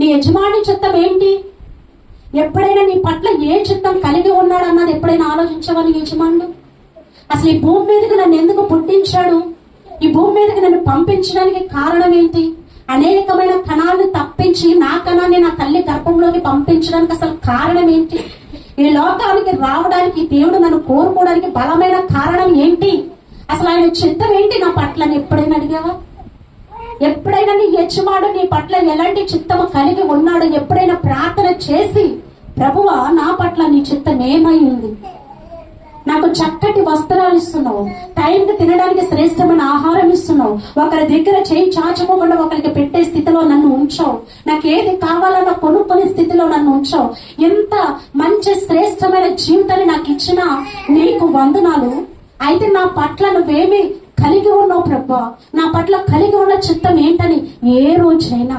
నీ యజమాని చిత్తం ఏంటి? ఎప్పుడైనా నీ పట్ల ఏ చిత్తం కలిగి ఉన్నాడు అన్నది ఎప్పుడైనా ఆలోచించవా నీ యజమానుడు? అసలు ఈ భూమి మీదకి నన్ను ఎందుకు పుట్టించాడు? ఈ భూమి మీదకి నన్ను పంపించడానికి కారణం ఏంటి? అనేకమైన కణాలను తప్పించి నా కణాన్ని నా తల్లి గర్భంలోకి పంపించడానికి అసలు కారణం ఏంటి? ఈ లోకానికి రావడానికి దేవుడు నన్ను కోరుకోవడానికి బలమైన కారణం ఏంటి? అసలు ఆయన చిత్తం ఏంటి నా పట్ల అని ఎప్పుడైనా అడిగావా? ఎప్పుడైనా నీ యజమానుడు నీ పట్ల ఎలాంటి చిత్తము కలిగి ఉన్నాడు ఎప్పుడైనా ప్రార్థన చేసి, ప్రభువా నా పట్ల నీ చిత్తం ఏమై ఉంది? నాకు చక్కటి వస్త్రాలు ఇస్తున్నావు, టైంకి తినడానికి శ్రేష్టమైన ఆహారం ఇస్తున్నావు, ఒకరి దగ్గర చేయి చాచుకోకుండా ఒకరికి పెట్టే స్థితిలో నన్ను ఉంచావు, నాకు ఏది కావాలన్నా కొనుక్కునే స్థితిలో నన్ను ఉంచావు. ఎంత మంచి శ్రేష్టమైన జీవితాన్ని నాకు ఇచ్చిన నీకు వందనాలు. అయితే నా పట్ల నువ్వేమి కలిగి ఉన్నావు ప్రభువా? నా పట్ల కలిగి ఉన్న చిత్తం ఏంటని ఏ రోజైనా